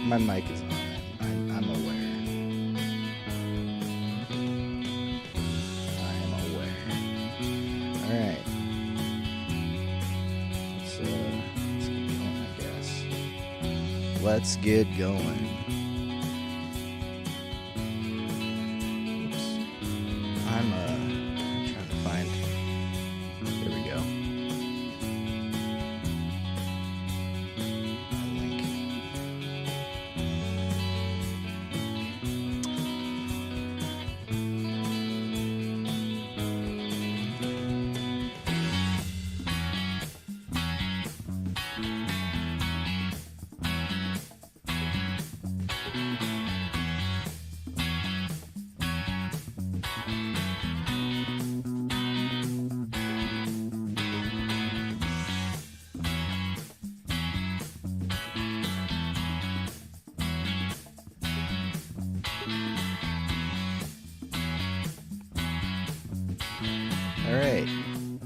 my mic is on. I'm aware. I am aware. All right. Let's get going. Oops. I'm trying to find. There we go.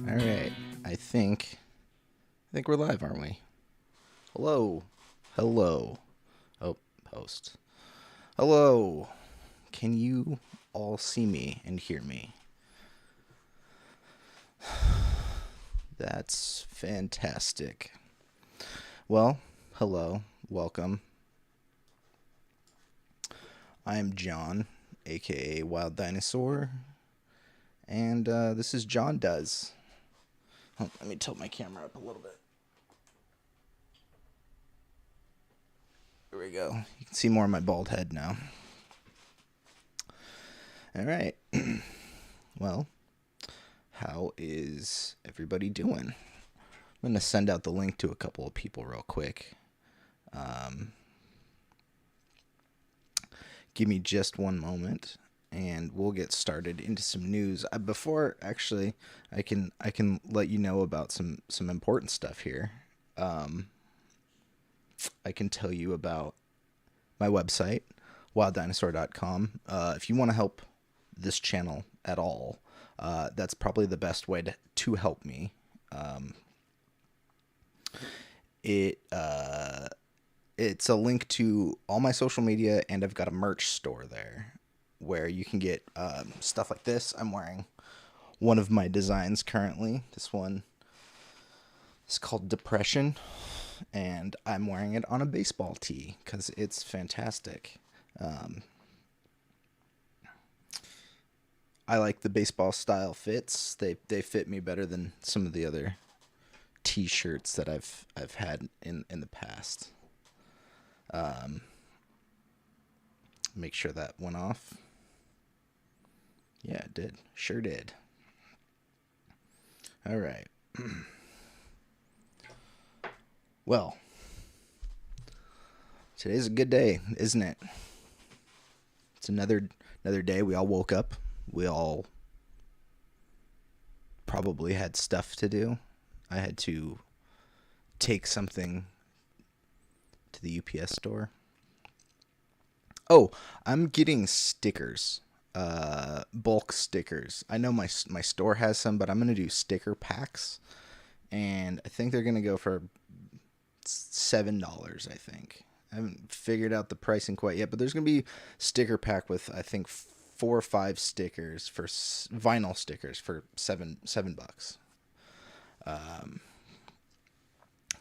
All right. I think we're live, aren't we? Hello. Oh, host. Hello. Can you all see me and hear me? That's fantastic. Well, hello. Welcome. I'm Jon, aka Wild Dinosaur. And this is Jon Does. Oh, let me tilt my camera up a little bit. There we go. You can see more of my bald head now. All right. Well, how is everybody doing? I'm going to send out the link to a couple of people real quick. Give me just one moment. And we'll get started into some news. Before, actually, I can let you know about some important stuff here. I can tell you about my website, wilddinosaur.com. If you want to help this channel at all, that's probably the best way to help me. It's a link to all my social media, and I've got a merch store there, where you can get stuff like this. I'm wearing one of my designs currently. This one is called Depression, and I'm wearing it on a baseball tee because it's fantastic. I like the baseball style fits. They fit me better than some of the other t-shirts that I've had in the past. Make sure that went off. Yeah, it did. Sure did. All right. Well, today's a good day, isn't it? It's another day. We all woke up. We all probably had stuff to do. I had to take something to the UPS store. Oh, I'm getting stickers. Bulk stickers. I know my store has some, but I'm going to do sticker packs, and I think they're going to go for $7, I think. I haven't figured out the pricing quite yet, but there's going to be sticker pack with, I think, 4 or 5 stickers for vinyl stickers for $7.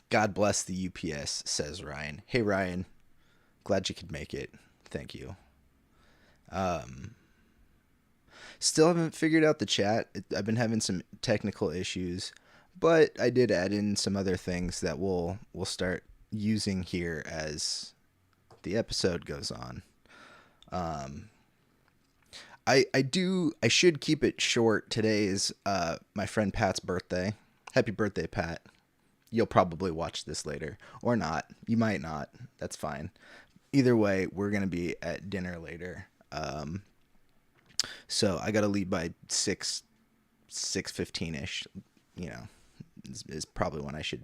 God bless the UPS, says Ryan. Hey, Ryan. Glad you could make it. Thank you. Still haven't figured out the chat. I've been having some technical issues, but I did add in some other things that we'll start using here as the episode goes on. I should keep it short. Today is my friend Pat's birthday. Happy birthday, Pat. You'll probably watch this later, or not. You might not. That's fine. Either way, we're going to be at dinner later. So I got to leave by 6:15ish, you know, is probably when I should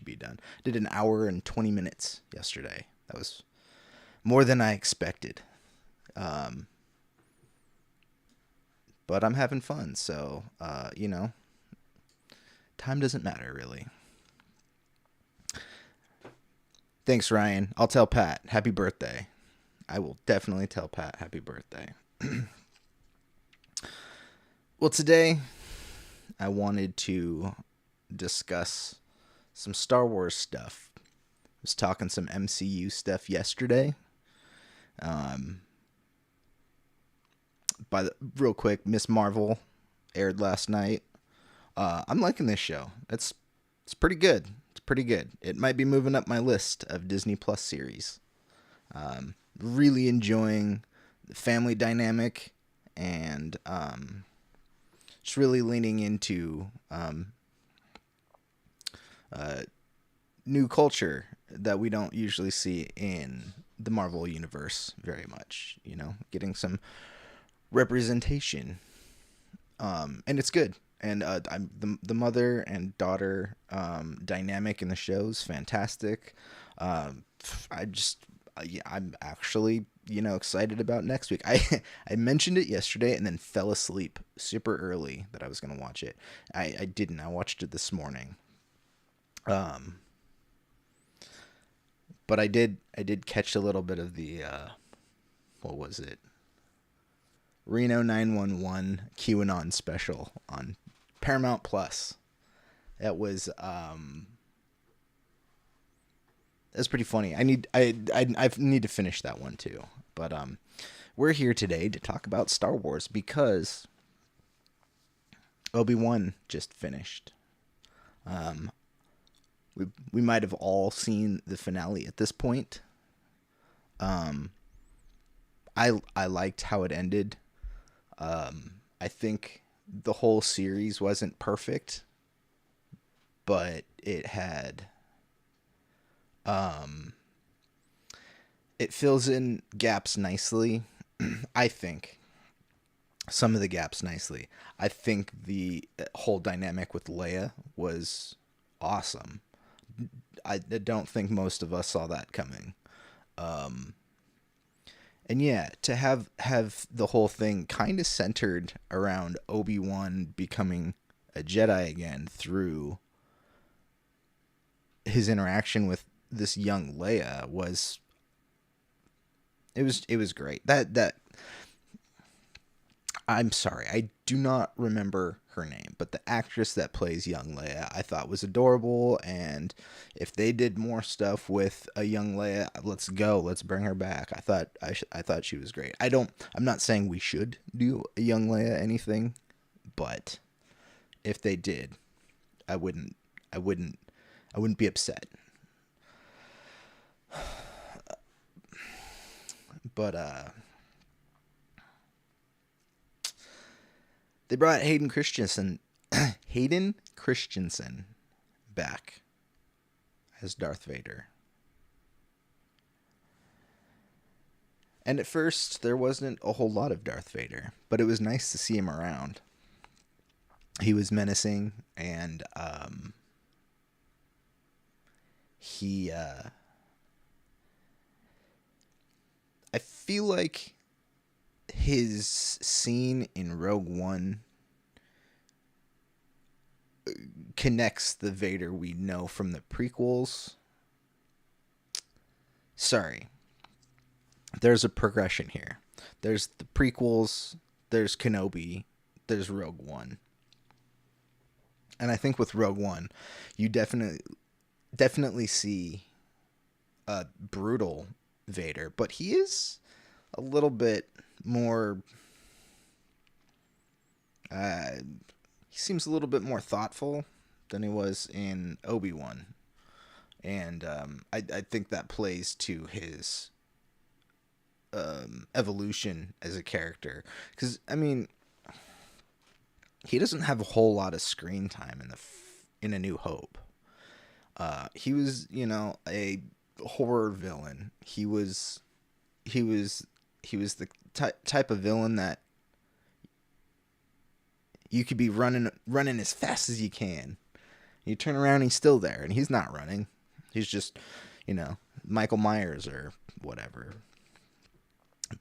be done. Did an hour and 20 minutes yesterday. That was more than I expected. But I'm having fun. So, you know, time doesn't matter really. Thanks, Ryan. I'll tell Pat happy birthday. I will definitely tell Pat happy birthday. Well, today I wanted to discuss some Star Wars stuff. I was talking some MCU stuff yesterday. Um, real quick, Miss Marvel aired last night. I'm liking this show. It's pretty good. It's pretty good. It might be moving up my list of Disney Plus series. Really enjoying the family dynamic and just really leaning into uh, new culture that we don't usually see in the Marvel universe very much. You know, getting some representation, and it's good. And the mother and daughter dynamic in the show is fantastic. I just yeah, I'm actually excited about next week. I mentioned it yesterday and then fell asleep super early that I was gonna watch it. I didn't. I watched it this morning. Um, but I did catch a little bit of the what was it? Reno 911 QAnon special on Paramount Plus. That was that's pretty funny. I need to finish that one too. But we're here today to talk about Star Wars because Obi-Wan just finished. Um, we might have all seen the finale at this point. Um, I liked how it ended. I think the whole series wasn't perfect, but um, it fills in gaps nicely. I think some of the gaps nicely. I think the whole dynamic with Leia was awesome. I don't think most of us saw that coming. Um, and yeah, to have the whole thing kind of centered around Obi-Wan becoming a Jedi again through his interaction with this young Leia was it was great. That I'm sorry, I do not remember her name, but the actress that plays young Leia I thought was adorable, and if they did more stuff with a young Leia, let's go, let's bring her back. I thought she was great. I'm not saying we should do a young Leia anything, but if they did, I wouldn't I wouldn't I wouldn't be upset. But they brought Hayden Christensen back as Darth Vader. And at first, there wasn't a whole lot of Darth Vader, but it was nice to see him around. He was menacing, and he. I feel like his scene in Rogue One connects the Vader we know from the prequels. Sorry, there's a progression here. There's the prequels, there's Kenobi, there's Rogue One. And I think with Rogue One, you definitely see a brutal Vader, but he is a little bit more uh he seems a little bit more thoughtful than he was in Obi-Wan. And I think that plays to his evolution as a character, because I mean he doesn't have a whole lot of screen time in A New Hope. He was, a horror villain. He was the type of villain that you could be running as fast as you can. You turn around, he's still there, and he's not running. He's just, Michael Myers or whatever.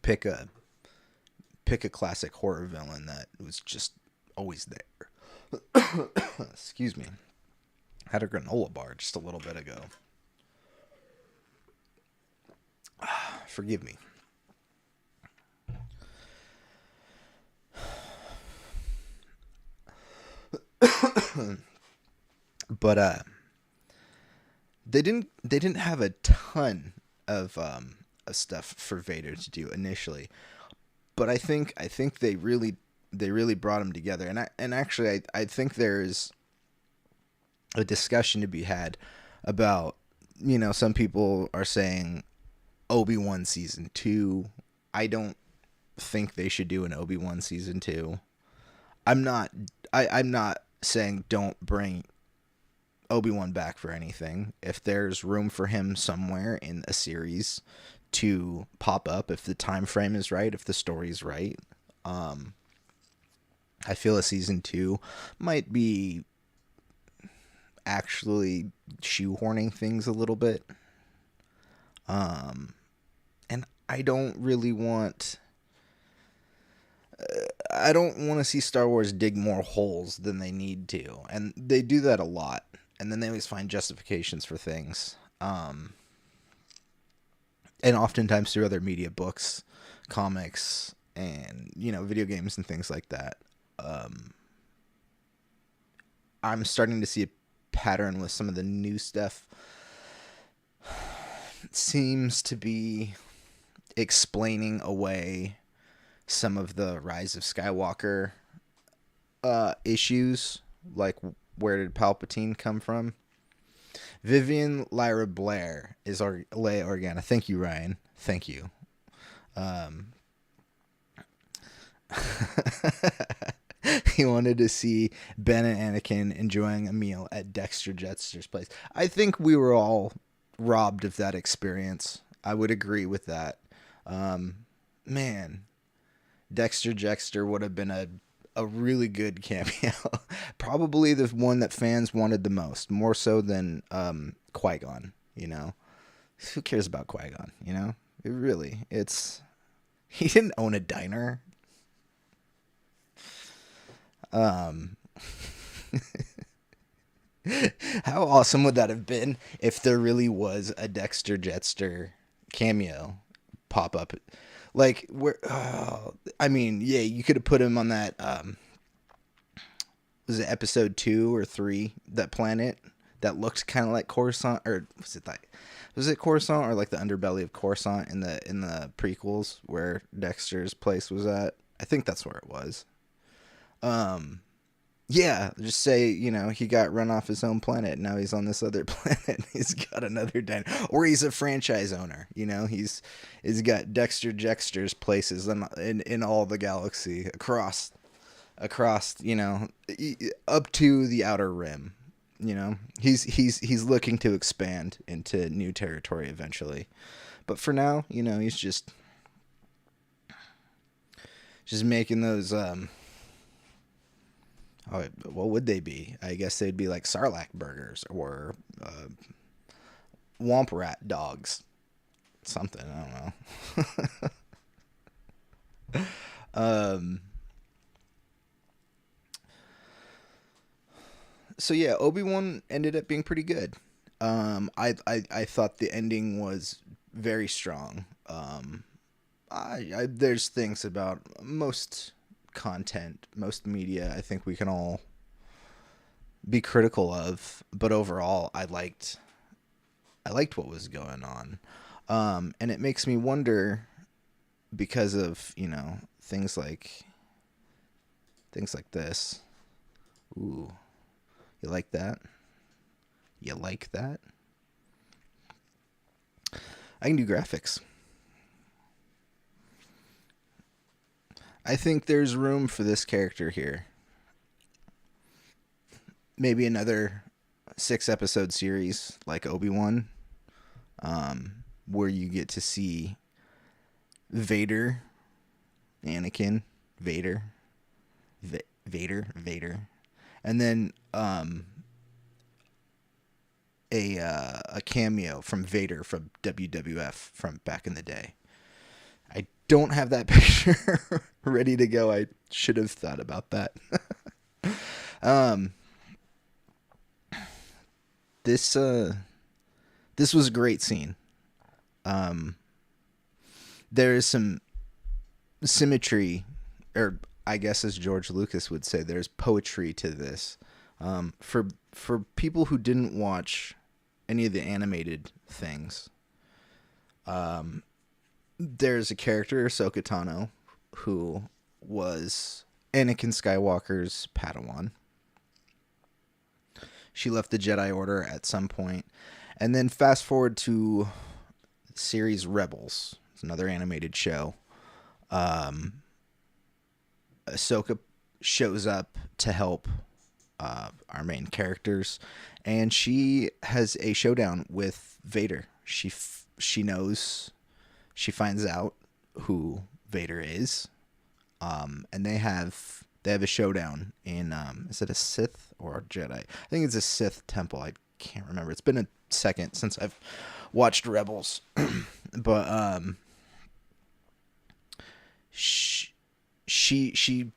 Pick a classic horror villain that was just always there. Excuse me. Had a granola bar just a little bit ago. Forgive me. But they didn't have a ton of stuff for Vader to do initially. But I think they really brought him together. And actually I think there's a discussion to be had about, some people are saying Obi-Wan season 2. I don't think they should do an Obi-Wan season 2. I'm not I'm not saying don't bring Obi-Wan back for anything. If there's room for him somewhere in a series to pop up, if the time frame is right, if the story's right, I feel a season 2 might be actually shoehorning things a little bit. And I don't want to see Star Wars dig more holes than they need to. And they do that a lot. And then they always find justifications for things. And oftentimes through other media, books, comics, and, video games and things like that. I'm starting to see a pattern with some of the new stuff. It seems to be explaining away some of the Rise of Skywalker issues, like where did Palpatine come from? Vivian Lyra Blair is Leia Organa. Thank you, Ryan. Thank you. He wanted to see Ben and Anakin enjoying a meal at Dexter Jettster's place. I think we were all robbed of that experience. I would agree with that. Man, Dexter Jettster would have been a really good cameo. Probably the one that fans wanted the most, more so than Qui-Gon, Who cares about Qui-Gon, he didn't own a diner. How awesome would that have been if there really was a Dexter Jettster cameo pop up? Like, you could have put him on that, was it episode 2 or 3, that planet that looked kind of like Coruscant, or was it Coruscant, or like the underbelly of Coruscant in the prequels where Dexter's place was at? I think that's where it was. Yeah, just say, he got run off his own planet. Now he's on this other planet. He's got another diner. Or he's a franchise owner. He's got Dexter Jettster's places in all the galaxy across, up to the outer rim. He's looking to expand into new territory eventually. But for now, he's just making those, what would they be? I guess they'd be like Sarlacc burgers or Womp Rat dogs. Something, I don't know. So yeah, Obi-Wan ended up being pretty good. I thought the ending was very strong. There's things about most content, most media, I think we can all be critical of, but overall I liked what was going on. And it makes me wonder, because of, things like this. Ooh, you like that? You like that? I can do graphics. I think there's room for this character here. Maybe another 6-episode series like Obi-Wan, where you get to see Vader, Anakin, Vader, and then a cameo from Vader from WWF from back in the day. I don't have that picture ready to go. I should have thought about that. This was a great scene. there is some symmetry, or I guess as George Lucas would say, there's poetry to this. For people who didn't watch any of the animated things, there's a character, Ahsoka Tano, who was Anakin Skywalker's Padawan. She left the Jedi Order at some point. And then fast forward to the series Rebels. It's another animated show. Ahsoka shows up to help our main characters, and she has a showdown with Vader. She finds out who Vader is, and they have a showdown in is it a Sith or a Jedi? I think it's a Sith temple. I can't remember. It's been a second since I've watched Rebels, but she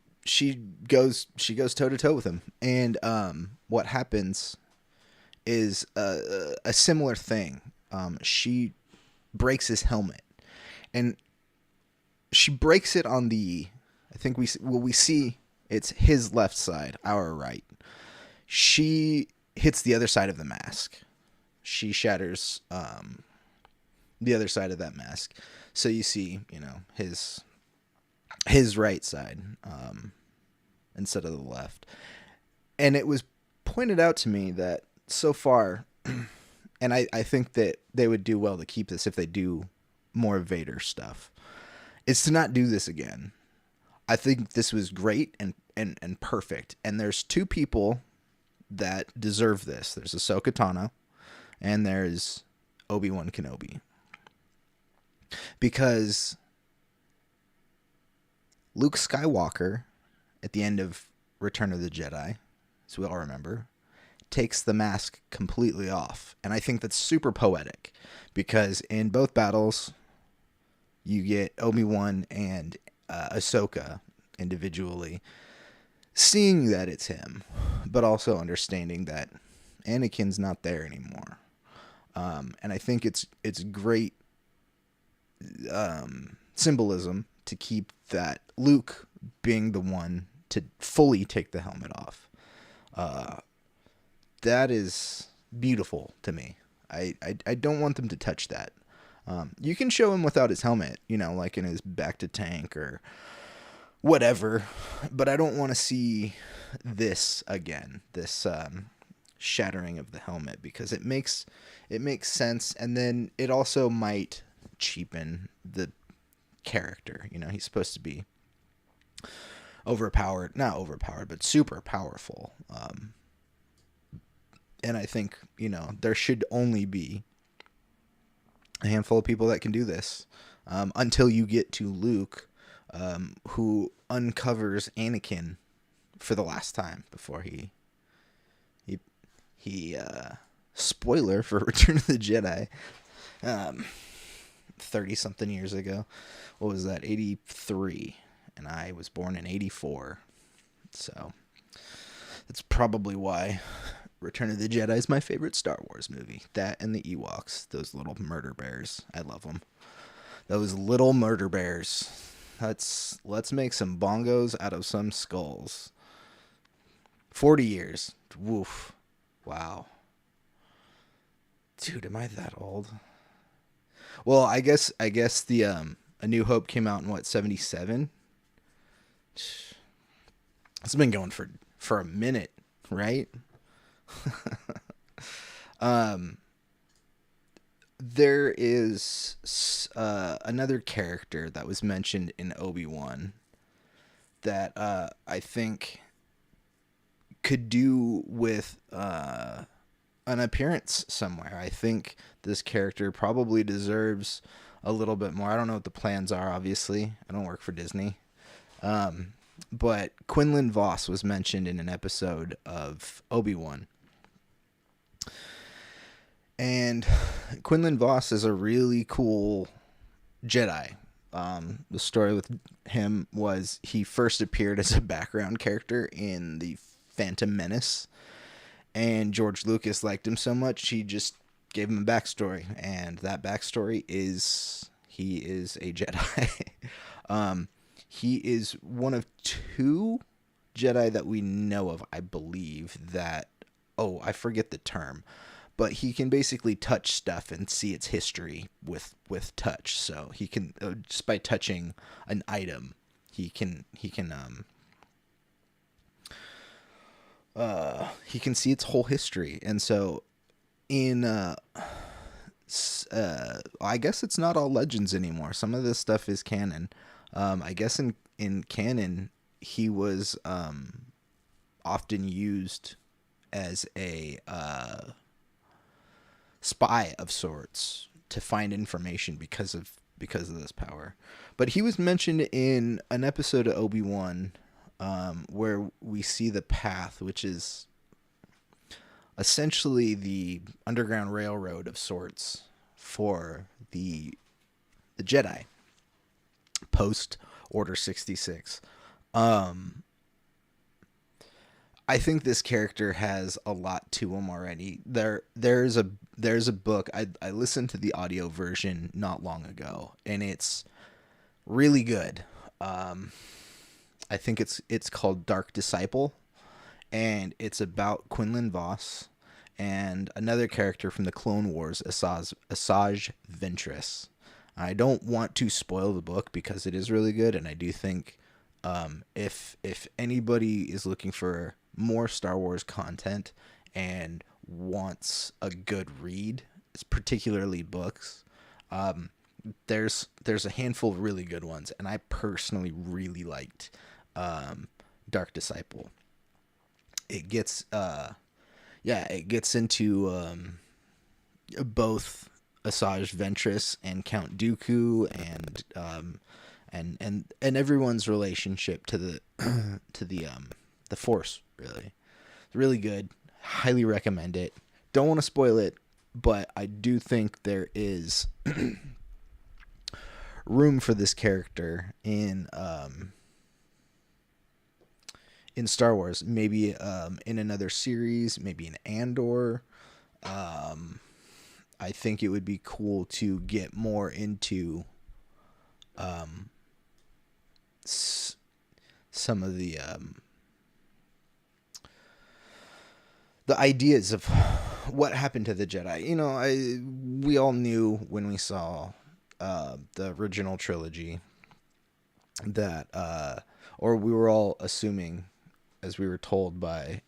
goes toe to toe with him, and what happens is a similar thing. She breaks his helmet, and she breaks it on the. I think we see it's his left side, our right. She hits the other side of the mask. She shatters the other side of that mask. So you see, his right side instead of the left. And it was pointed out to me that so far, and I think that they would do well to keep this if they do more Vader stuff, is to not do this again. I think this was great and perfect. And there's two people that deserve this. There's Ahsoka Tano and there's Obi-Wan Kenobi. Because Luke Skywalker, at the end of Return of the Jedi, as we all remember, takes the mask completely off. And I think that's super poetic, because in both battles, you get Obi-Wan and Ahsoka individually seeing that it's him, but also understanding that Anakin's not there anymore. And I think it's great symbolism to keep that Luke being the one to fully take the helmet off. That is beautiful to me. I don't want them to touch that. You can show him without his helmet, like in his back to tank or whatever, but I don't want to see this again, this shattering of the helmet, because it makes sense, and then it also might cheapen the character. He's supposed to be not overpowered, but super powerful. And I think, there should only be a handful of people that can do this, until you get to Luke, who uncovers Anakin for the last time before he spoiler for Return of the Jedi, 30-something years ago. What was that? 83. And I was born in 84. So that's probably why Return of the Jedi is my favorite Star Wars movie. That and the Ewoks, those little murder bears. I love them. Those little murder bears. Let's make some bongos out of some skulls. 40 years. Woof. Wow. Dude, am I that old? Well, I guess the A New Hope came out in 77? It's been going for a minute, right? There is another character that was mentioned in Obi-Wan that I think could do with an appearance somewhere. I think this character probably deserves a little bit more. I don't know what the plans are, obviously. I don't work for Disney. But Quinlan Voss was mentioned in an episode of Obi-Wan. And Quinlan Voss is a really cool Jedi. The story with him was he first appeared as a background character in the Phantom Menace, and George Lucas liked him so much he just gave him a backstory, and that backstory is He is a Jedi. um, he is one of two Jedi that we know of, I believe, that, oh, I forget the term, but he can basically touch stuff and see its history with touch. So he can, just by touching an item, he can see its whole history. And so in I guess it's not all legends anymore. Some of this stuff is canon. I guess in canon he was often used as a spy of sorts to find information because of this power. But he was mentioned in an episode of Obi-Wan where we see the path, which is essentially the Underground Railroad of sorts for the Jedi post Order 66. I think this character has a lot to him already. There's a book. I listened to the audio version not long ago, and it's really good. I think it's called Dark Disciple, and it's about Quinlan Voss and another character from the Clone Wars, Asajj Ventress. I don't want to spoil the book because it is really good, and I do think if anybody is looking for more Star Wars content and wants a good read, particularly books, there's a handful of really good ones, and I personally really liked Dark Disciple. It gets into both Asajj Ventress and Count Dooku and everyone's relationship to the the Force. Really, it's really good. Highly recommend it. Don't want to spoil it, but I do think there is room for this character in Star Wars. Maybe in another series, maybe in Andor. I think it would be cool to get more into some of the ideas of what happened to the Jedi. You know, we all knew when we saw the original trilogy that, or we were all assuming, as we were told by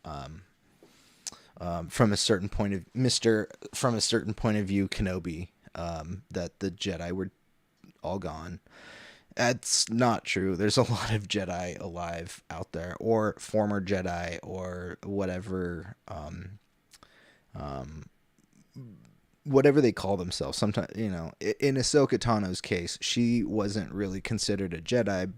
from a certain point of view, Kenobi, that the Jedi were all gone. That's not true. There's a lot of Jedi alive out there, or former Jedi, or whatever, whatever they call themselves. Sometimes, you know, in Ahsoka Tano's case, she wasn't really considered a Jedi,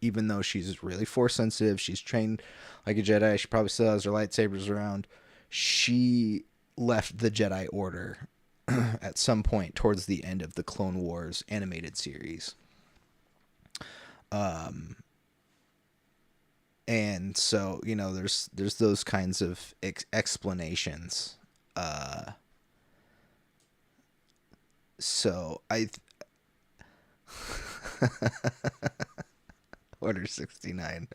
even though she's really Force sensitive. She's trained like a Jedi. She probably still has her lightsabers around. She left the Jedi Order at some point towards the end of the Clone Wars animated series. And so, you know, there's those kinds of explanations. So Order 69.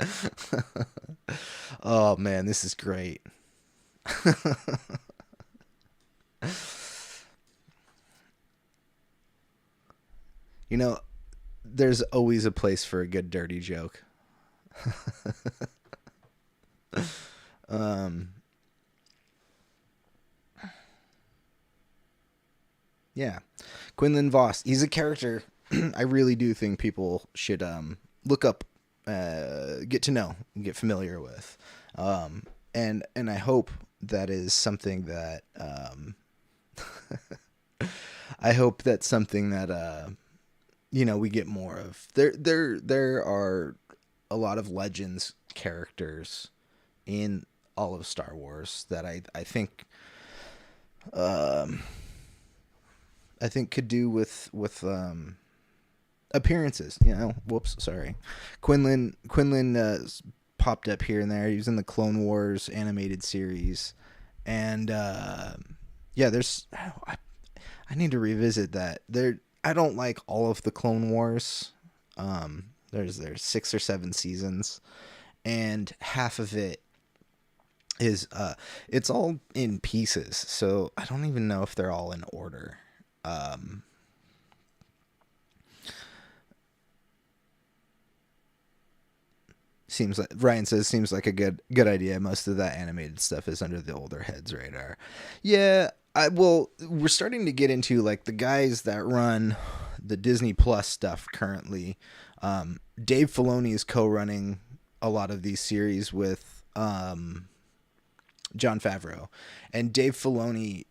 Oh man, this is great. You know, there's always a place for a good dirty joke. Yeah, Quinlan Voss. He's a character I really do think people should look up, get to know, get familiar with, and I hope that is something that I hope that's something that you know, we get more of. There are a lot of legends characters in all of Star Wars that I think could do with appearances. You know, whoops, sorry. Quinlan popped up here and there. He was in the Clone Wars animated series, and yeah, there's I need to revisit that. I don't like all of the Clone Wars. There's 6 or 7 seasons, and half of it is it's all in pieces. So I don't even know if they're all in order. Um, Seems like Ryan says seems like a good idea. Most of that animated stuff is under the older heads' radar. Yeah, we're starting to get into like the guys that run the Disney Plus stuff currently. Dave Filoni is co-running a lot of these series with Jon Favreau, and Dave Filoni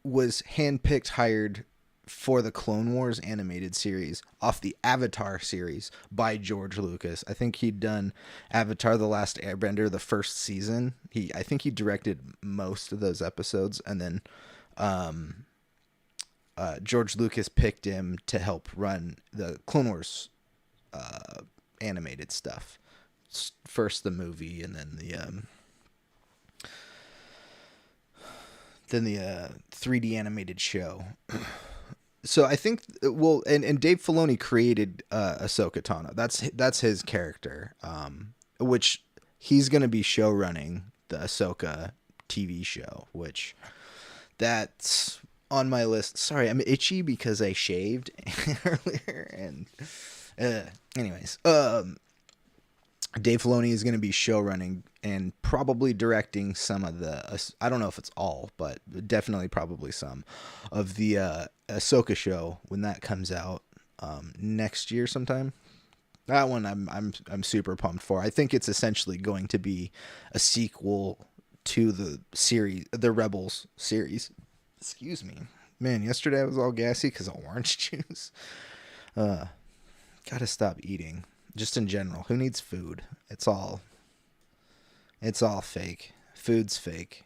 was handpicked, hired for the Clone Wars animated series off the Avatar series by George Lucas. I think he'd done Avatar: The Last Airbender the first season. I think he directed most of those episodes, and then George Lucas picked him to help run the Clone Wars animated stuff. First the movie, and then the 3D animated show. So I think, well, and Dave Filoni created Ahsoka Tano. That's his character, which he's going to be show running the Ahsoka TV show, which that's on my list. Sorry, I'm itchy because I shaved earlier, and anyways, Dave Filoni is going to be show running and probably directing some of the, I don't know if it's all, but definitely probably some of the Ahsoka show when that comes out next year sometime. That one I'm super pumped for. I think it's essentially going to be a sequel to the series, the Rebels series. Excuse me. Man, yesterday I was all gassy because of orange juice. Gotta stop eating. Just in general, who needs food? It's all fake. Food's fake.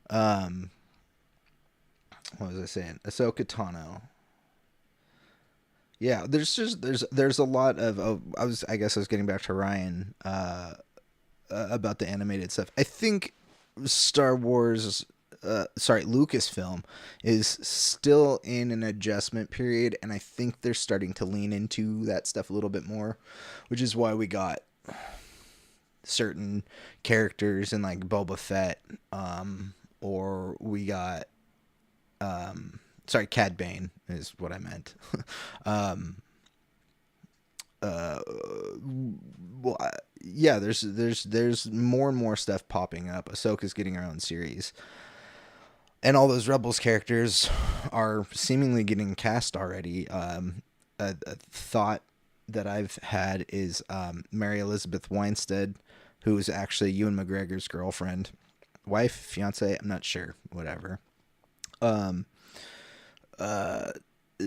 What was I saying? Ahsoka Tano. Yeah, there's a lot of. I guess I was getting back to Ryan about the animated stuff. I think Star Wars. Lucasfilm is still in an adjustment period, and I think they're starting to lean into that stuff a little bit more, which is why we got certain characters in like Boba Fett, or we got, Cad Bane is what I meant. Yeah, there's more and more stuff popping up. Ahsoka's getting her own series. And all those Rebels characters are seemingly getting cast already. A thought that I've had is Mary Elizabeth Winstead, who is actually Ewan McGregor's girlfriend, wife, fiance, I'm not sure, whatever.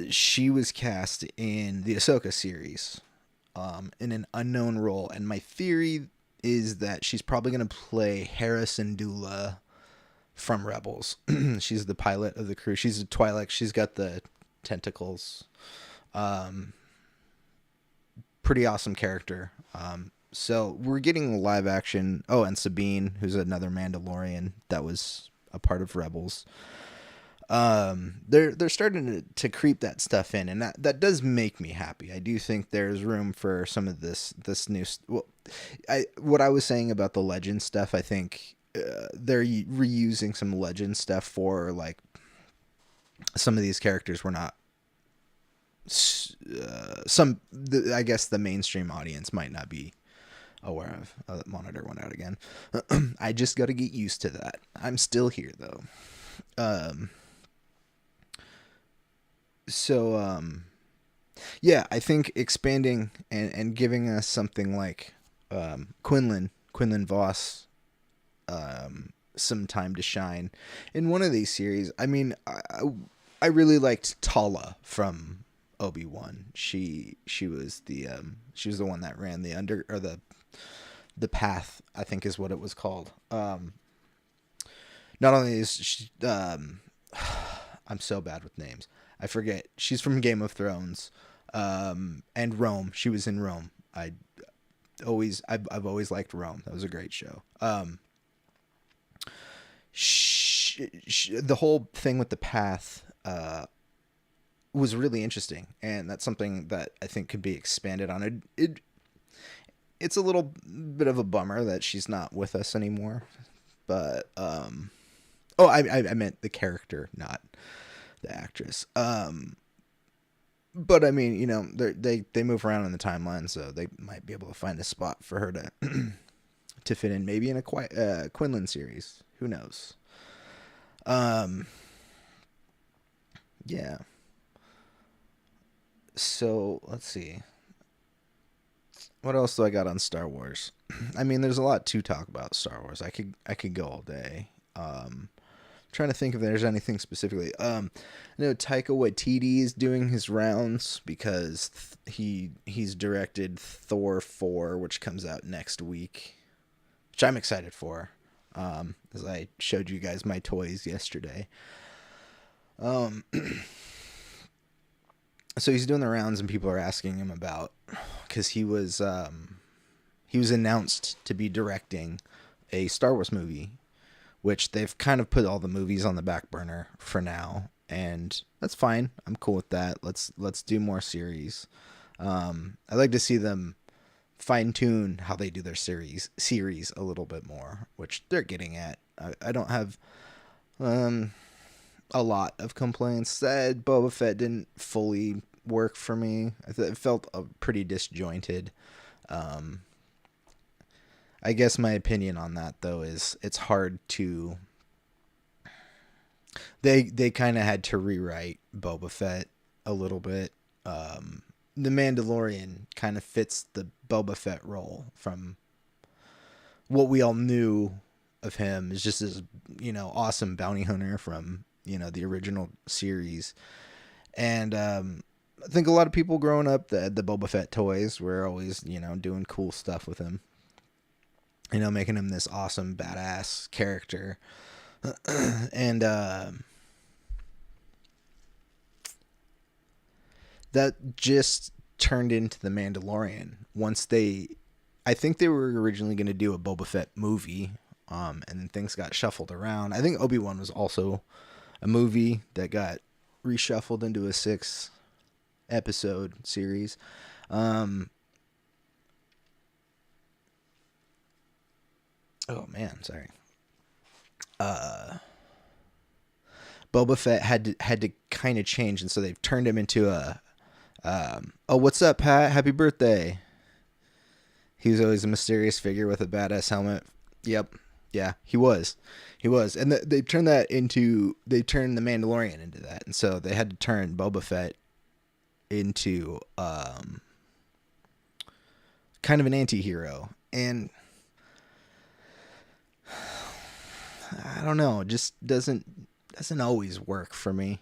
She was cast in the Ahsoka series in an unknown role, and my theory is that she's probably going to play Hera Syndulla from Rebels. She's the pilot of the crew. She's a Twi'lek. She's got the tentacles. Pretty awesome character. So we're getting live action. Oh, and Sabine, who's another Mandalorian that was a part of Rebels. They're starting to creep that stuff in, and that does make me happy. I do think there's room for some of this new. What I was saying about the legend stuff, I think they're reusing some legend stuff for like some of these characters were not. I guess the mainstream audience might not be aware of. The monitor went out again. I just got to get used to that. I'm still here though. Yeah, I think expanding and giving us something like Quinlan Voss some time to shine in one of these series. I mean, I really liked Tala from Obi-Wan. She was the one that ran the path, I think is what it was called. Not only is she I'm so bad with names. I forget. She's from Game of Thrones, and Rome. She was in Rome. I've always liked Rome. That was a great show. The whole thing with the path was really interesting, and that's something that I think could be expanded on. It's a little bit of a bummer that she's not with us anymore, but oh, I meant the character, not the actress. But I mean, you know, they move around in the timeline, so they might be able to find a spot for her to to fit in, maybe in a Quinlan series. Who knows? Yeah. So let's see. What else do I got on Star Wars? I mean, there's a lot to talk about Star Wars. I could go all day. Trying to think if there's anything specifically. I know Taika Waititi is doing his rounds because he's directed Thor 4, which comes out next week, which I'm excited for. As I showed you guys my toys yesterday. So he's doing the rounds, and people are asking him about, because he was announced to be directing a Star Wars movie, which they've kind of put all the movies on the back burner for now, and that's fine. I'm cool with that. Let's do more series. I'd like to see them fine tune how they do their series a little bit more, which they're getting at. I don't have a lot of complaints. That Boba Fett didn't fully work for me. It felt pretty disjointed. I guess my opinion on that, though, is it's hard to... They kind of had to rewrite Boba Fett a little bit. The Mandalorian kind of fits the Boba Fett role from what we all knew of him. Is just this, you know, awesome bounty hunter from, you know, the original series. And I think a lot of people growing up, the Boba Fett toys were always, you know, doing cool stuff with him. You know, making him this awesome, badass character. And that just turned into The Mandalorian. I think they were originally going to do a Boba Fett movie, and then things got shuffled around. I think Obi-Wan was also a movie that got reshuffled into a 6-episode series. Oh man, sorry. Boba Fett had to kind of change, and so they've turned him into a oh, what's up, Pat? Happy birthday. He was always a mysterious figure with a badass helmet. Yep. Yeah, he was. And they turned the Mandalorian into that. And so they had to turn Boba Fett into kind of an anti-hero. And I don't know, it just doesn't always work for me,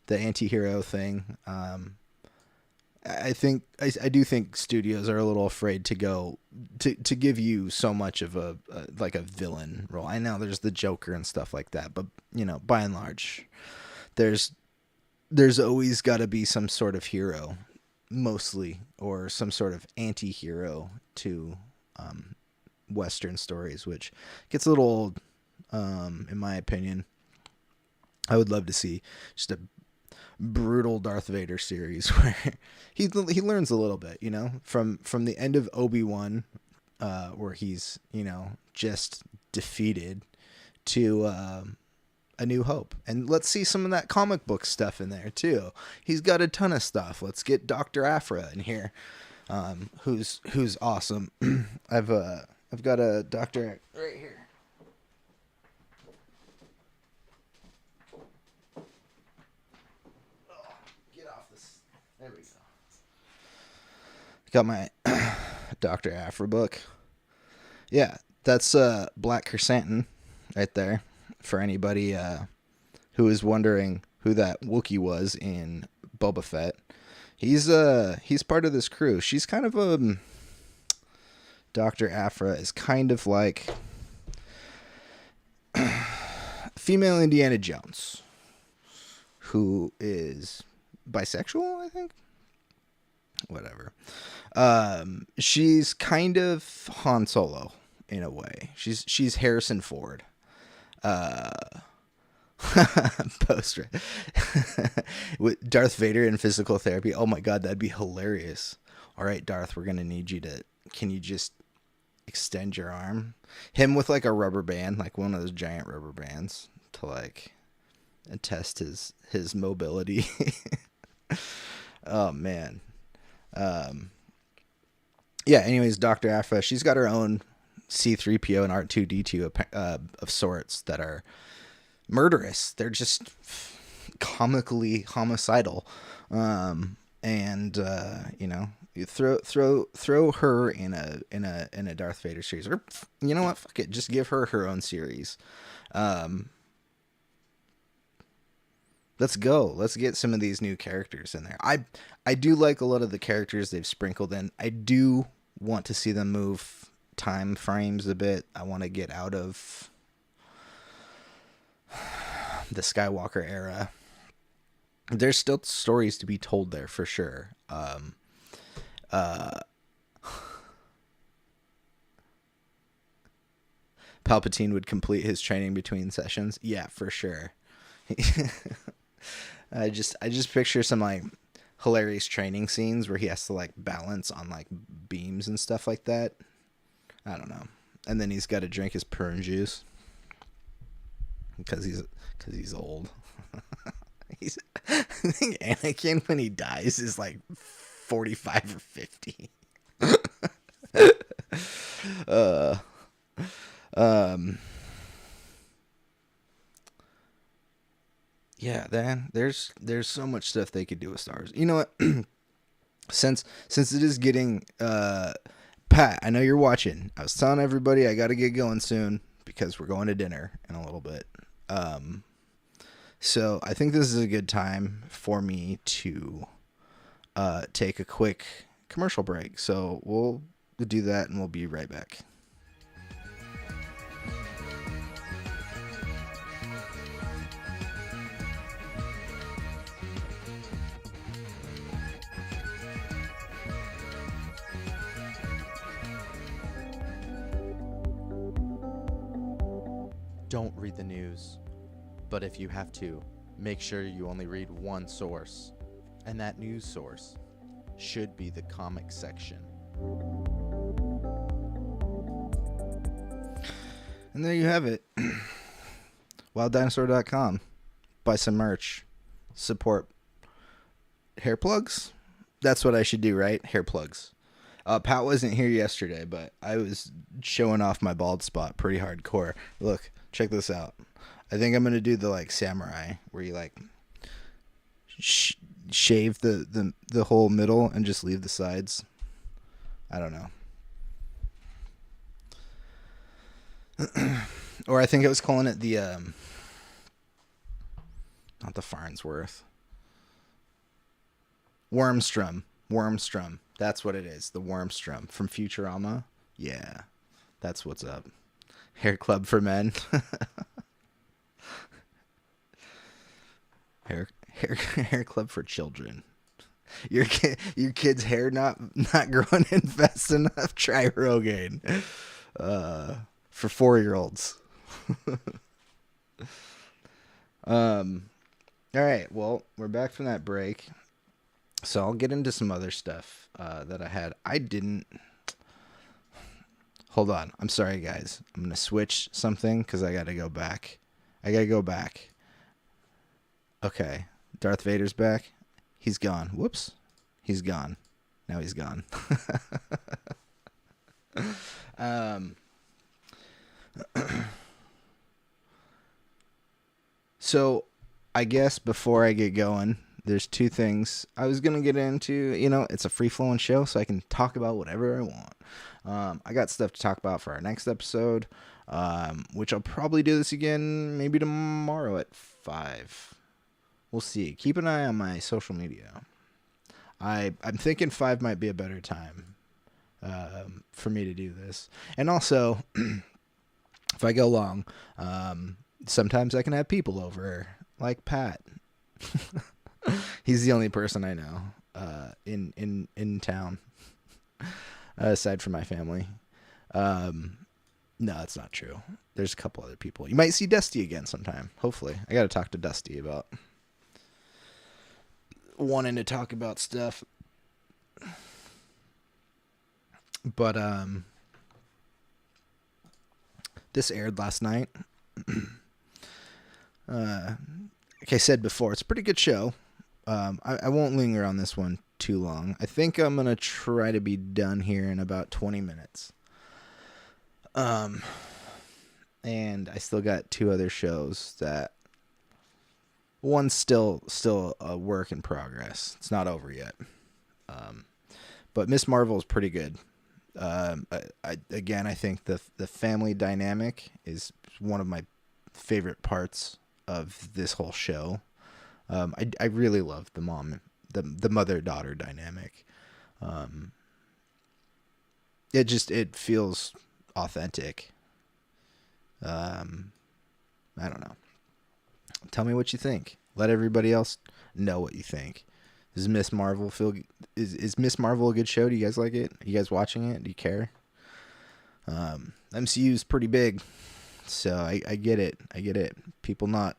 the anti-hero thing. I do think studios are a little afraid to go to give you so much of a villain role. I know there's the Joker and stuff like that, but you know, by and large, there's always got to be some sort of hero, mostly, or some sort of anti-hero to Western stories, which gets a little old, in my opinion. I would love to see just a brutal Darth Vader series where he learns a little bit, you know, from the end of Obi-Wan, where he's, you know, just defeated, to A New Hope. And let's see some of that comic book stuff in there too. He's got a ton of stuff. Let's get Dr. Aphra in here, who's awesome. I've got a doctor right here. There we go. Got my Dr. Aphra book. Yeah, that's Black Chrysanthemum right there. For anybody who is wondering who that Wookiee was in Boba Fett, he's part of this crew. She's kind of Dr. Aphra is kind of like female Indiana Jones, who is bisexual, I think. Whatever. She's kind of Han Solo in a way. She's Harrison Ford. Post with Darth Vader in physical therapy. Oh my god, that'd be hilarious. All right, Darth, we're gonna need you to. Can you just extend your arm? Him with like a rubber band, like one of those giant rubber bands, to like test his mobility. Oh man. Yeah. Anyways, Dr. Aphra, she's got her own C-3PO and R2-D2 of sorts that are murderous. They're just comically homicidal, and you know, you throw her in a Darth Vader series, or you know what, fuck it, just give her her own series. Let's go. Let's get some of these new characters in there. I do like a lot of the characters they've sprinkled in. I do want to see them move time frames a bit. I want to get out of the Skywalker era. There's still stories to be told there for sure. Palpatine would complete his training between sessions. Yeah, for sure. I just picture some like hilarious training scenes where he has to like balance on like beams and stuff like that. I don't know. And then he's got to drink his prune juice because he's old. I think Anakin when he dies is like 45 or 50. Yeah, then there's so much stuff they could do with Star Wars. You know what? since it is getting Pat, I know you're watching. I was telling everybody I got to get going soon because we're going to dinner in a little bit. So I think this is a good time for me to take a quick commercial break. So we'll do that and we'll be right back. Don't read the news, but if you have to, make sure you only read one source, and that news source should be the comic section. And there you have it. wilddinosaur.com. Buy some merch. Support hair plugs. That's what I should do, right? Hair plugs. Pat wasn't here yesterday, but I was showing off my bald spot pretty hardcore. Look, check this out. I think I'm gonna do the like samurai, where you like shave the whole middle and just leave the sides. I don't know. Or I think I was calling it the not the Farnsworth. Wormstrom. That's what it is. The Wormstrom from Futurama. Yeah, that's what's up. Hair club for men. hair club for children. Your kid's hair not growing in fast enough. Try Rogaine. For 4-year-olds. All right. Well, we're back from that break. So I'll get into some other stuff that I had. I didn't. Hold on. I'm sorry, guys. I'm going to switch something because I got to go back. Okay. Darth Vader's back. He's gone. Whoops. He's gone. Now he's gone. So I guess before I get going, there's two things I was going to get into. You know, it's a free-flowing show, so I can talk about whatever I want. I got stuff to talk about for our next episode, which I'll probably do this again maybe tomorrow at 5. We'll see. Keep an eye on my social media. I'm thinking 5 might be a better time for me to do this. And also, if I go long, sometimes I can have people over, like Pat. He's the only person I know in town, aside from my family. No, that's not true. There's a couple other people. You might see Dusty again sometime. Hopefully, I got to talk to Dusty about wanting to talk about stuff. But this aired last night. Like I said before, it's a pretty good show. I won't linger on this one too long. I think I'm gonna try to be done here in about 20 minutes. And I still got 2 other shows that one's still a work in progress. It's not over yet. But Miss Marvel is pretty good. I think the family dynamic is one of my favorite parts of this whole show. I really love the mother-daughter dynamic. It feels authentic. I don't know. Tell me what you think. Let everybody else know what you think. Does Miss Marvel is Miss Marvel a good show? Do you guys like it? Are you guys watching it? Do you care? MCU is pretty big, so I get it. I get it. People not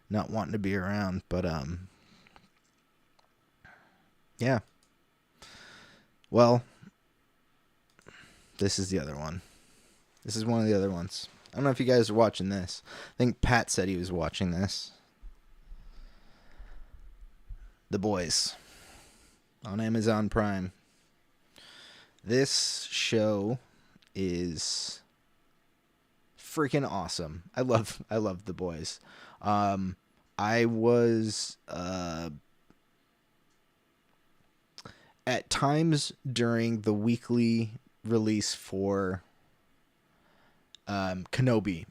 wanting to be around, but yeah. Well, this is the other one. This is one of the other ones. I don't know if you guys are watching this. I think Pat said he was watching this. The Boys on Amazon Prime. This show is freaking awesome. I love The Boys. I was at times during the weekly release for Kenobi,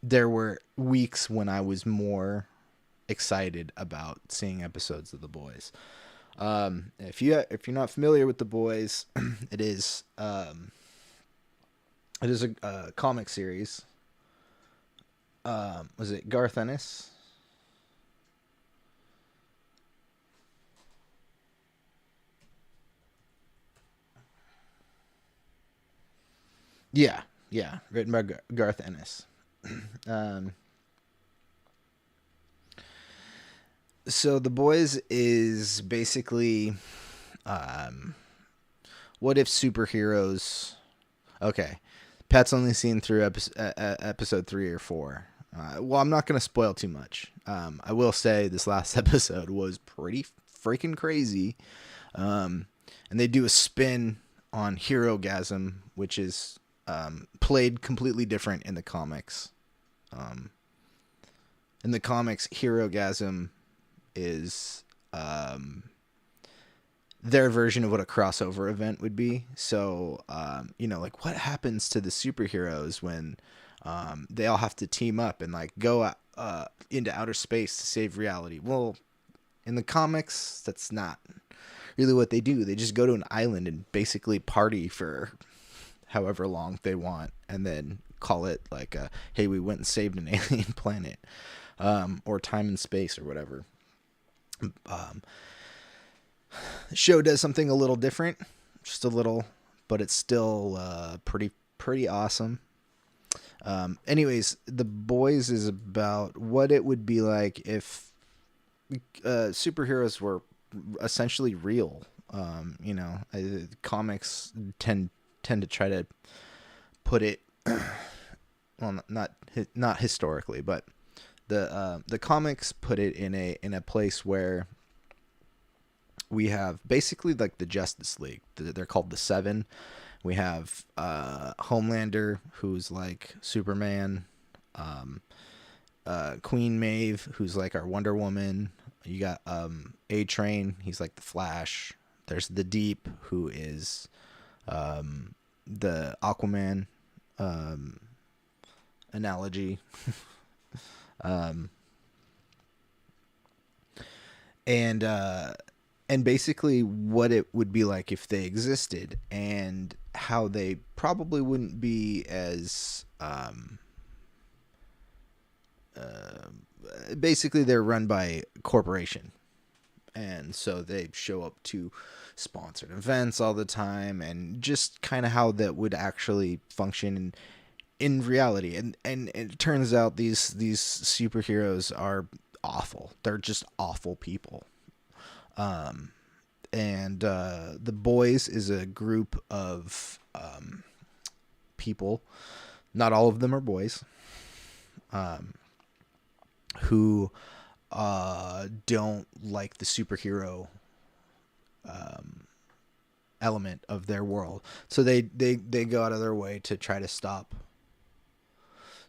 there were weeks when I was more excited about seeing episodes of The Boys. If you're not familiar with The Boys, it is a comic series. Was it Garth Ennis? Yeah, written by Garth Ennis. So The Boys is basically, what if superheroes? Okay, Pat's only seen through episode 3 or 4. Well, I'm not going to spoil too much. I will say this last episode was pretty freaking crazy. And they do a spin on Herogasm, which is played completely different in the comics. In the comics, Herogasm is their version of what a crossover event would be. So, like what happens to the superheroes when they all have to team up and like go into outer space to save reality? Well, in the comics, that's not really what they do. They just go to an island and basically party for however long they want, and then call it like, hey, we went and saved an alien planet, or time and space or whatever. The show does something a little different, just a little, but it's still pretty awesome. Anyways, The Boys is about what it would be like if superheroes were essentially real. Comics tend to try to put it, well, not historically, but the comics put it in a place where we have basically like the Justice League. They're called the Seven. We have Homelander, who's like Superman. Queen Maeve, who's like our Wonder Woman. You got A-Train, he's like the Flash. There's the Deep, who is the Aquaman analogy. And basically what it would be like if they existed, and how they probably wouldn't be as basically they're run by a corporation, and so they show up to sponsored events all the time, and just kind of how that would actually function in reality, and it turns out these superheroes are awful. They're just awful people. And the boys is a group of people. Not all of them are boys. Who don't like the superhero element of their world. So they go out of their way to try to stop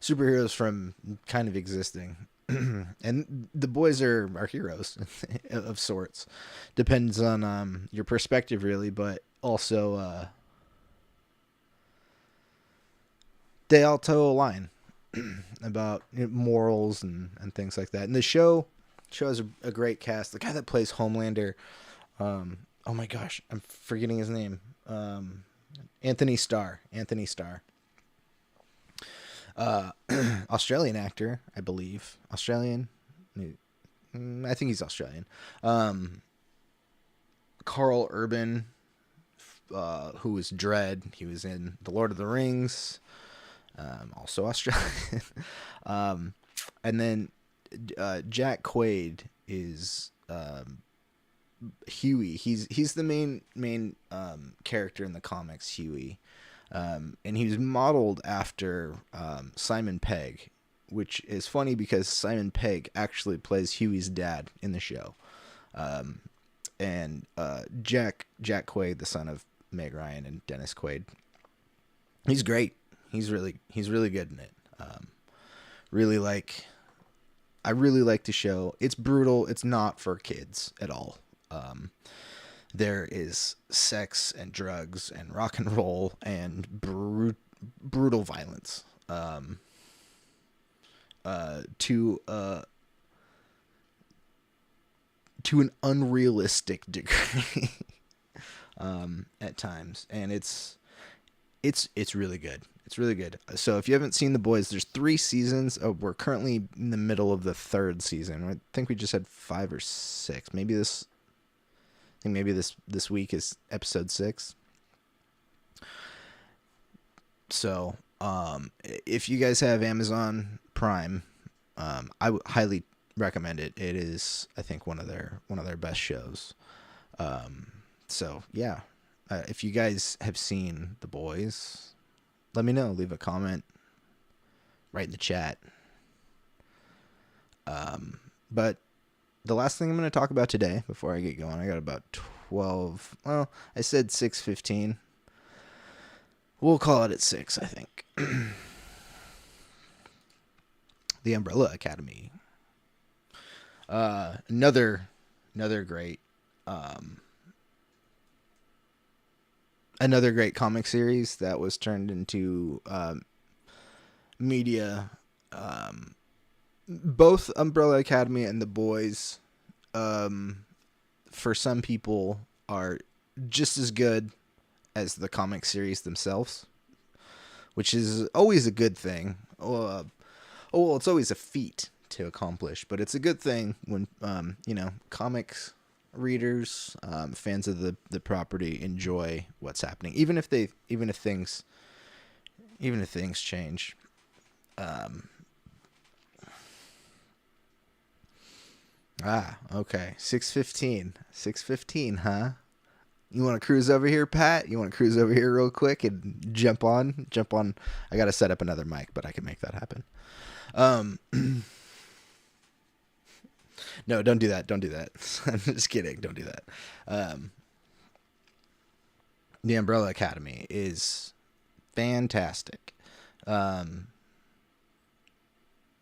superheroes from kind of existing. And the boys are heroes of sorts. Depends on your perspective, really, but also they all toe a line about morals and things like that. And the show has a great cast. The guy that plays Homelander, oh my gosh, I'm forgetting his name. Anthony Starr. Australian actor, I believe. Australian? I think he's Australian. Carl Urban, who was Dredd. He was in The Lord of the Rings. Also Australian. And then Jack Quaid is Huey. He's the main character in the comics, Huey. And he was modeled after Simon Pegg, which is funny because Simon Pegg actually plays Huey's dad in the show. And Jack Quaid, the son of Meg Ryan and Dennis Quaid, he's great. He's really good in it. I really like the show. It's brutal. It's not for kids at all. There is sex and drugs and rock and roll and brutal violence. To an unrealistic degree. At times, and it's really good. It's really good. So if you haven't seen The Boys, there's 3 seasons. We're currently in the middle of the 3rd season. I think we just had 5 or 6. Maybe this week is episode 6. So if you guys have Amazon Prime, I would highly recommend it. It is, I think, one of their best shows. So yeah, if you guys have seen The Boys, let me know. Leave a comment, write in the chat. But the last thing I'm going to talk about today, before I get going, I got about 12. Well, I said 6:15. We'll call it at 6, I think. The Umbrella Academy. Another great comic series that was turned into media. Both Umbrella Academy and The Boys, for some people, are just as good as the comic series themselves, which is always a good thing. Well, it's always a feat to accomplish, but it's a good thing when comics readers, fans of the property, enjoy what's happening, even if things change. Okay, 6:15, huh? You want to cruise over here, Pat? You want to cruise over here real quick and jump on? I got to set up another mic, but I can make that happen. No, don't do that. I'm just kidding. Don't do that. The Umbrella Academy is fantastic.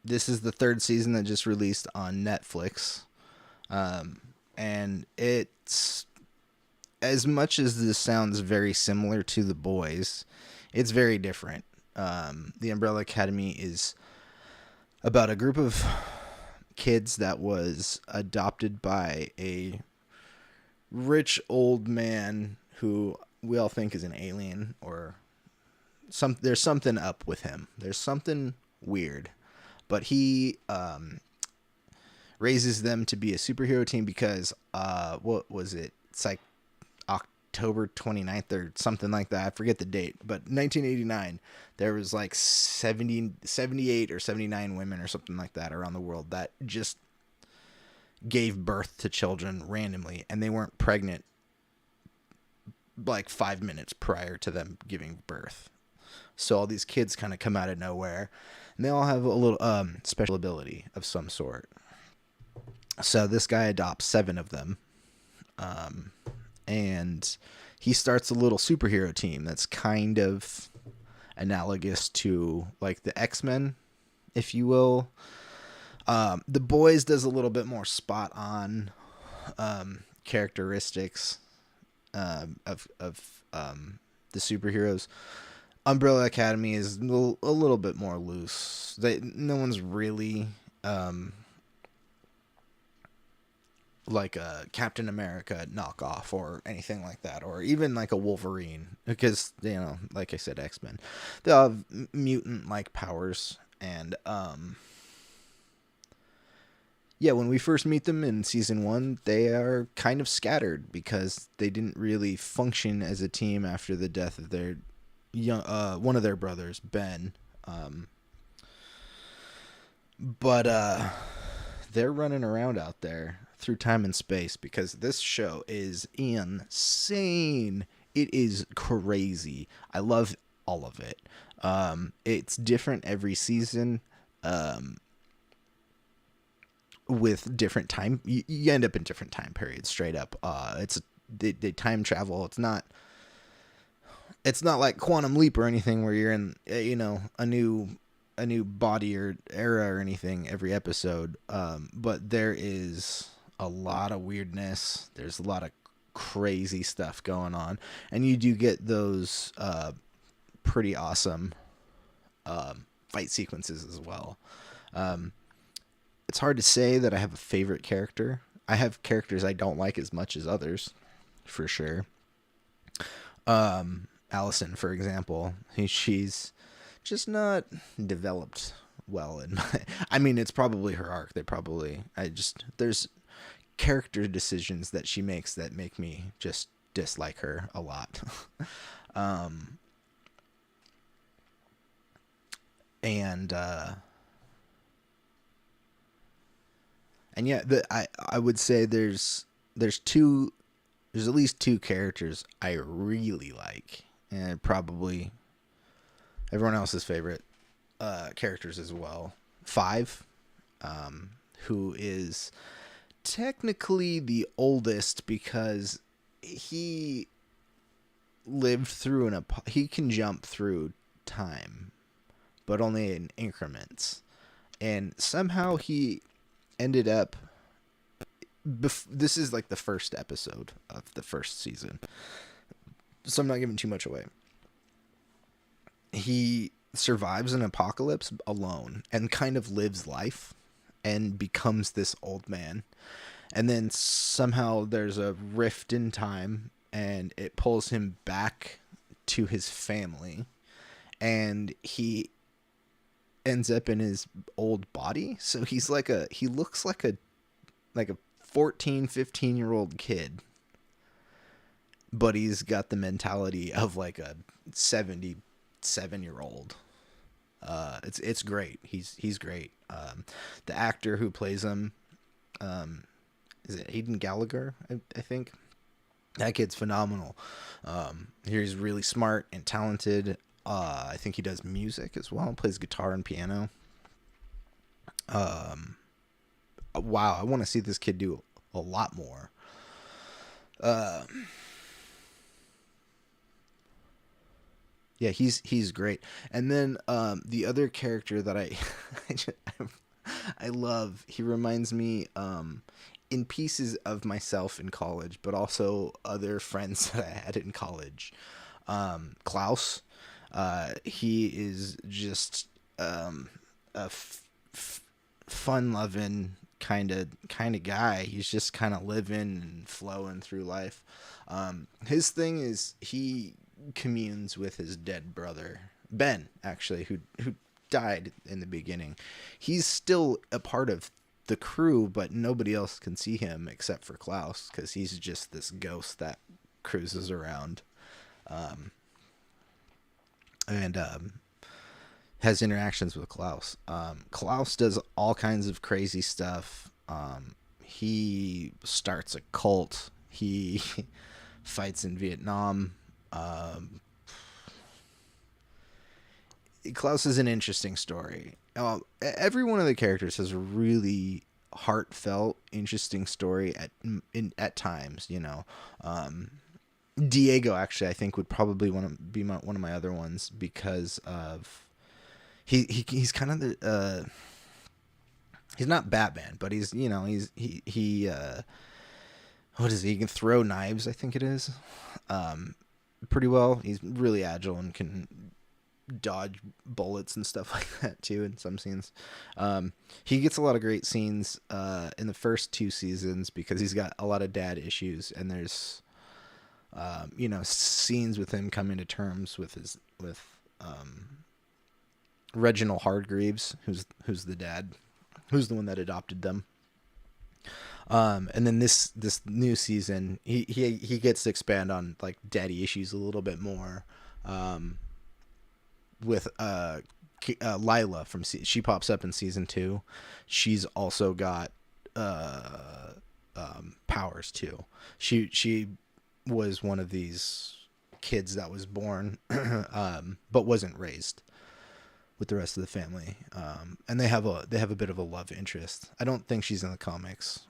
This is the 3rd season that just released on Netflix. And it's, as much as this sounds very similar to The Boys, it's very different. The Umbrella Academy is about a group of kids that was adopted by a rich old man who we all think is an alien, or there's something up with him. There's something weird. But he raises them to be a superhero team because what was it? October 29th or something like that. I forget the date, but 1989, there was like 78 or 79 women or something like that around the world that just gave birth to children randomly, and they weren't pregnant like 5 minutes prior to them giving birth. So all these kids kind of come out of nowhere, and they all have a little special ability of some sort. So this guy adopts 7 of them, and he starts a little superhero team that's kind of analogous to like the X-Men, if you will. The Boys does a little bit more spot on characteristics of the superheroes. Umbrella Academy is a little bit more loose. No one's really like a Captain America knockoff or anything like that, or even like a Wolverine, because, you know, like I said, X-Men, they all have mutant like powers. And yeah, when we first meet them in season 1, they are kind of scattered because they didn't really function as a team after the death of their one of their brothers, Ben. But they're running around out there through time and space because this show is insane. It is crazy. I love all of it. It's different every season. With different time, you end up in different time periods. Straight up, they time travel. It's not like Quantum Leap or anything where you're in a new body or era or anything every episode. But there is a lot of weirdness. There's a lot of crazy stuff going on, and you do get those pretty awesome fight sequences as well. It's hard to say that I have a favorite character. I have characters I don't like as much as others, for sure. Allison, for example, she's just not developed well. I mean, it's probably her arc. There's character decisions that she makes that make me just dislike her a lot. And yeah, I would say there's at least 2 characters I really like, and probably everyone else's favorite characters as well. 5, who is technically the oldest because he lived through he can jump through time, but only in increments, and somehow he ended up this is like the first episode of the first season, so I'm not giving too much away. He survives an apocalypse alone and kind of lives life and becomes this old man, and then somehow there's a rift in time and it pulls him back to his family, and he ends up in his old body. So he looks like a 14, 15-year-old kid, but he's got the mentality of like a 77-year-old. It's great. He's great. The actor who plays him, is it Aidan Gallagher? I think that kid's phenomenal. He's really smart and talented. I think he does music as well. Plays guitar and piano. Wow, I want to see this kid do a lot more. Yeah, he's great. And then the other character that I love, he reminds me in pieces of myself in college, but also other friends that I had in college. Klaus. He is just a fun-loving kind of guy. He's just kind of living and flowing through life. His thing is he communes with his dead brother, Ben, actually, who died in the beginning. He's still a part of the crew, but nobody else can see him except for Klaus, because he's just this ghost that cruises around, and has interactions with Klaus. Klaus does all kinds of crazy stuff. He starts a cult. He fights in Vietnam. Klaus is an interesting story. Every one of the characters has a really heartfelt, interesting story at times. Diego actually, I think, would probably want to be one of my other ones because of he's kind of the he's not Batman, but he's what is he? He can throw knives, I think it is, pretty well. He's really agile and can dodge bullets and stuff like that too in some scenes. He gets a lot of great scenes in the first 2 seasons because he's got a lot of dad issues, and there's scenes with him coming to terms with Reginald Hargreaves, who's the dad, who's the one that adopted them. And then this new season, he gets to expand on like daddy issues a little bit more. With Lila she pops up in season 2. She's also got powers too. She was one of these kids that was born but wasn't raised with the rest of the family, and they have a bit of a love interest. I don't think she's in the comics,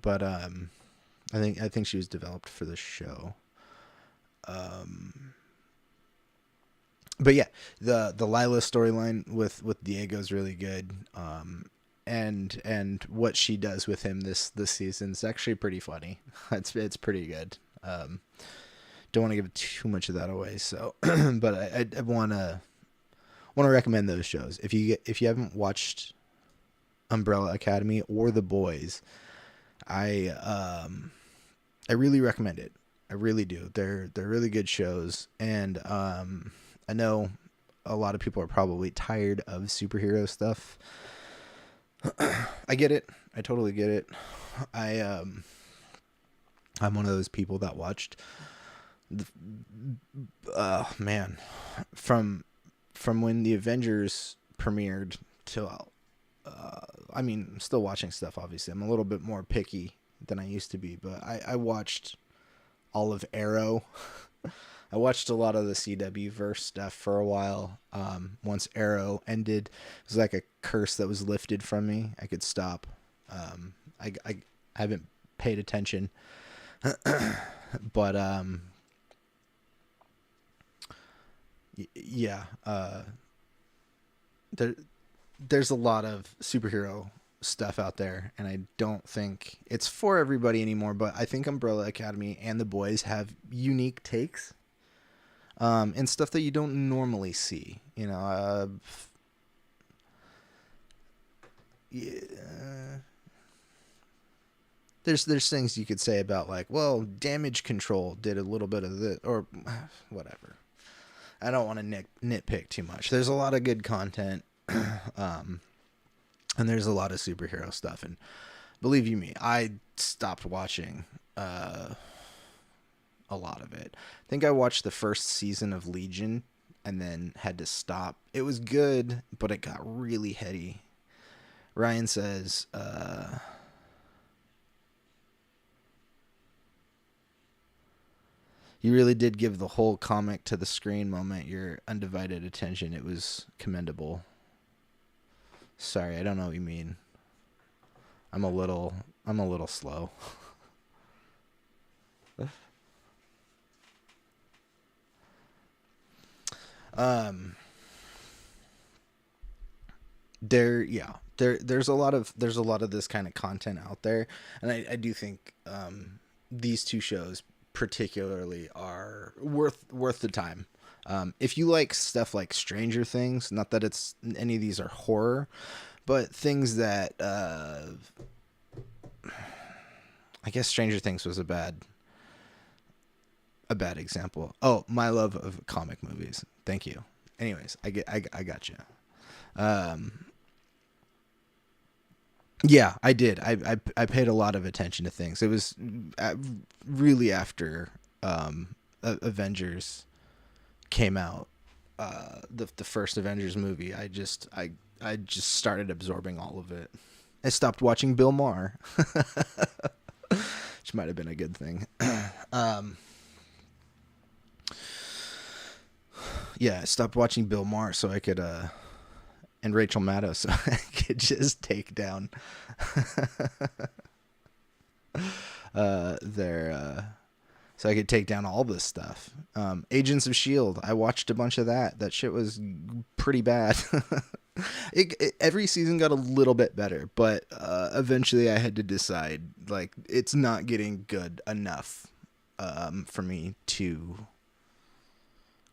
but I think she was developed for the show. But yeah, the Lila storyline with Diego is really good, and what she does with him this season is actually pretty funny. It's pretty good. Don't want to give too much of that away, so but I want to recommend those shows. If you haven't watched Umbrella Academy or The Boys, I really recommend it. I really do. They're really good shows, and I know a lot of people are probably tired of superhero stuff. I get it. I totally get it. I'm one of those people that watched from when the Avengers premiered till I'm still watching stuff, obviously. I'm a little bit more picky than I used to be, but I watched all of Arrow. I watched a lot of the CW verse stuff for a while. Once Arrow ended, it was like a curse that was lifted from me. I could stop. I haven't paid attention, but yeah. There's a lot of superhero stuff out there, and I don't think it's for everybody anymore. But I think Umbrella Academy and The Boys have unique takes. And stuff that you don't normally see, yeah. There's things you could say about, like, well, Damage Control did a little bit of this, or whatever. I don't want to nitpick too much. There's a lot of good content, and there's a lot of superhero stuff, and believe you me, I stopped watching a lot of it. I think I watched the first season of Legion and then had to stop. It was good, but it got really heady. Ryan says, you really did give the whole comic to the screen moment your undivided attention. It was commendable. Sorry, I don't know what you mean. I'm a little slow. There's a lot of this kind of content out there, and I do think these 2 shows particularly are worth the time. If you like stuff like Stranger Things, not that it's any of these are horror, but things that I guess Stranger Things was a bad example. Oh, my love of comic movies. Thank you. Anyways, I got you. Yeah, I did. I paid a lot of attention to things. It was really after Avengers came out, the first Avengers movie, I just started absorbing all of it. I stopped watching Bill Maher, which might have been a good thing. Yeah, I stopped watching Bill Maher so I could and Rachel Maddow so I could just take down their so I could take down all this stuff. Agents of S.H.I.E.L.D. I watched a bunch of that. That shit was pretty bad. Every season got a little bit better, but eventually I had to decide, like, it's not getting good enough for me to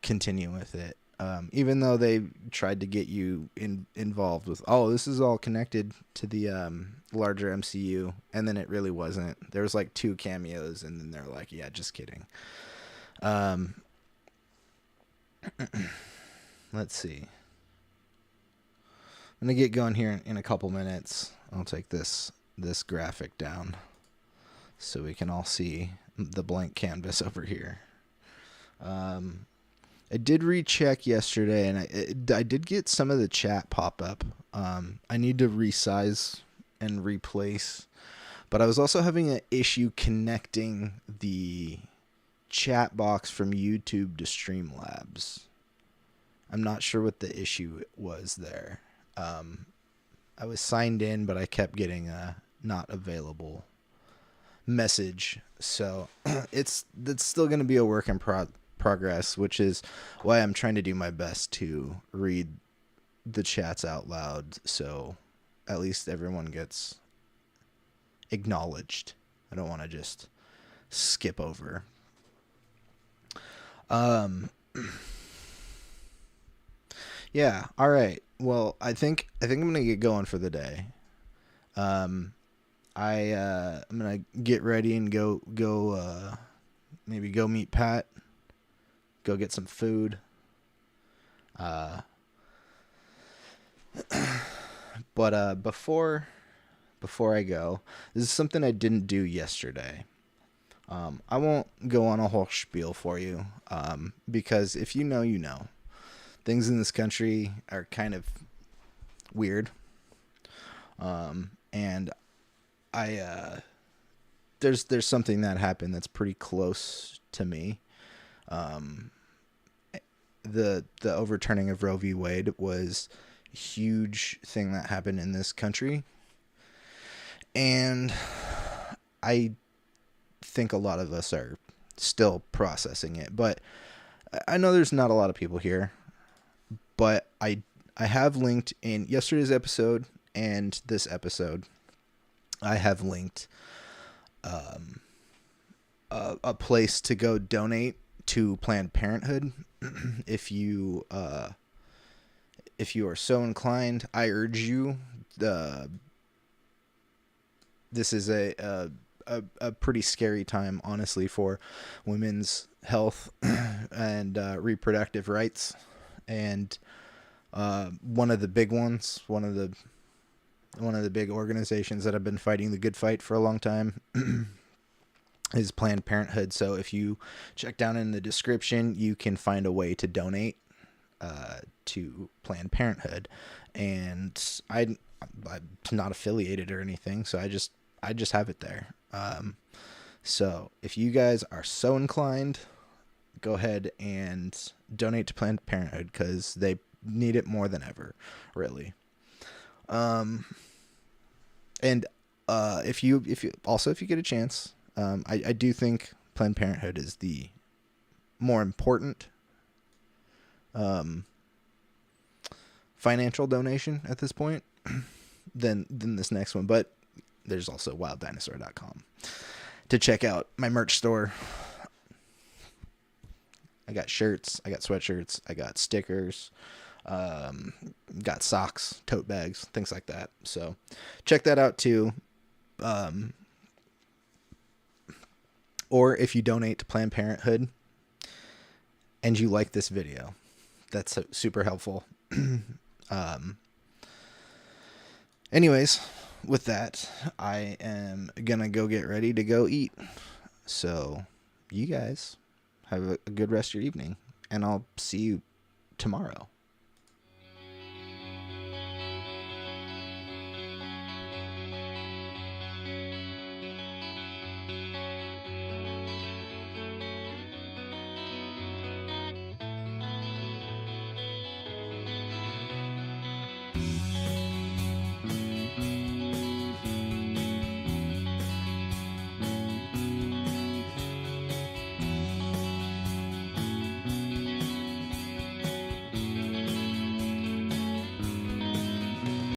continue with it. Even though they tried to get you involved with, oh, this is all connected to the larger MCU, and then it really wasn't. There was like 2 cameos, and then they're like, yeah, just kidding. Let's see. I'm gonna get going here in a couple minutes. I'll take this graphic down so we can all see the blank canvas over here. I did recheck yesterday, and I did get some of the chat pop up. I need to resize and replace, but I was also having an issue connecting the chat box from YouTube to Streamlabs. I'm not sure what the issue was there. I was signed in, but I kept getting a not available message, so that's still going to be a work in progress, which is why I'm trying to do my best to read the chats out loud, so at least everyone gets acknowledged. I don't want to just skip over. Yeah, all right. Well, I think I'm gonna get going for the day. I'm gonna get ready and go maybe go meet Pat. Go get some food. But before I go, this is something I didn't do yesterday. I won't go on a whole spiel for you, because if you know, you know. Things in this country are kind of weird. And there's something that happened that's pretty close to me. The overturning of Roe v. Wade was a huge thing that happened in this country. And I think a lot of us are still processing it. But I know there's not a lot of people here. But I have linked in yesterday's episode and this episode, I have linked a place to go donate to Planned Parenthood. If you are so inclined, I urge you. This is a pretty scary time, honestly, for women's health and reproductive rights. And one of the big ones, one of the big organizations that have been fighting the good fight for a long time is Planned Parenthood. So if you check down in the description, you can find a way to donate to Planned Parenthood. And I'm not affiliated or anything, so I just have it there. So if you guys are so inclined, go ahead and donate to Planned Parenthood, because they need it more than ever, really. And if you get a chance, I do think Planned Parenthood is the more important financial donation at this point than this next one. But there's also wilddinosaur.com to check out my merch store. I got shirts, I got sweatshirts, I got stickers, got socks, tote bags, things like that. So check that out too. Or if you donate to Planned Parenthood and you like this video, that's super helpful. Anyways, with that, I am gonna go get ready to go eat. So you guys have a good rest of your evening, and I'll see you tomorrow.